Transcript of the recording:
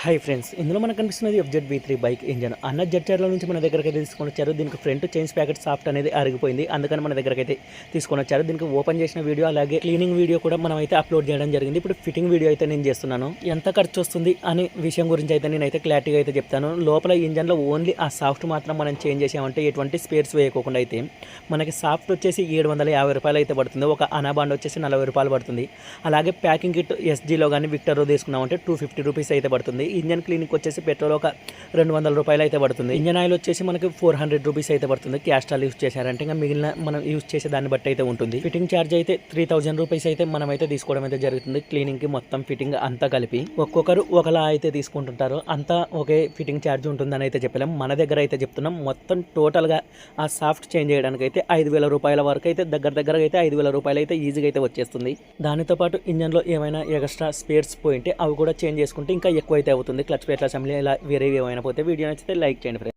Hi friends, ఇందులో మనకు కనిపిస్తున్నది ఎఫ్జెడ్ V3 బైక్ ఇంజన్. అన్న జడ్చర్ల నుంచి మన దగ్గరికి అయితే తీసుకొని వచ్చారు. దీనికి ఫ్రంట్ చైన్స్ ప్యాకెట్ సాఫ్ట్ అనేది అరిగిపోయింది, అందుకని మన దగ్గరికి అయితే తీసుకొని వచ్చారు. దీనికి ఓపెన్ చేసిన వీడియో అలాగే క్లీనింగ్ వీడియో కూడా మనం అయితే అప్లోడ్ చేయడం జరిగింది. ఇప్పుడు ఫిట్టింగ్ వీడియో అయితే నేను చేస్తున్నాను. ఎంత ఖర్చు వస్తుంది అనే విషయం గురించి అయితే నేనైతే క్లారిటీగా అయితే చెప్తాను. లోపల ఇంజన్లో ఓన్లీ ఆ సాఫ్ట్ మాత్రం మనం చేంజ్ చేసామంటే ఎటువంటి స్పేర్స్ వేయకోకుండా అయితే మనకి సాఫ్ట్ వచ్చేసి 750 రూపాయలు అయితే పడుతుంది. ఒక అనాబాండ్ వచ్చేసి 40 రూపాయలు పడుతుంది. అలాగే ప్యాకింగ్ కిట్ ఎస్జీలో కానీ విక్టర్లో తీసుకున్నామంటే 250 రూపీస్ అయితే పడుతుంది. ఇంజన్ క్లీనింగ్ వచ్చేసి పెట్రోల్ ఒక 200 రూపాయలు అయితే పడుతుంది. ఇంజన్ ఆయిల్ వచ్చేసి మనకి 400 రూపీస్ అయితే పడుతుంది. క్యాస్ట్రాల్ యూస్ చేశారంటే ఇంకా మిగిలిన మనం యూస్ చేసే దాన్ని బట్టి అయితే ఉంటుంది. ఫిట్టింగ్ ఛార్జ్ అయితే 3000 రూపీస్ అయితే మనం అయితే తీసుకోవడం అయితే జరుగుతుంది. క్లీనింగ్ కి మొత్తం ఫిట్టింగ్ అంతా కలిపి ఒక్కొక్కరు ఒకలా అయితే తీసుకుంటుంటారు. అంతా ఒకే ఫిట్టింగ్ ఛార్జ్ ఉంటుందని అయితే చెప్పలేం. మన దగ్గర అయితే చెప్తున్నాం మొత్తం టోటల్గా ఆ సాఫ్ట్ చేంజ్ చేయడానికి అయితే 5000 రూపాయల వరకు అయితే దగ్గర అయితే 5000 రూపాయలు అయితే ఈజీగా అయితే వచ్చేస్తుంది. దానితో పాటు ఇంజన్లో ఏమైనా ఎక్స్ట్రా స్పేర్స్ పోయింటే అవి కూడా చేంజ్ చేసుకుంటే ఇంకా ఎక్కువ అయితే అవుతుంది. క్లచ్ ప్లేట్ అసెంబ్లీ ఇలా వేరే ఏమైనా పోతే వీడియో నచ్చితే లైక్ చేయండి ఫ్రెండ్స్.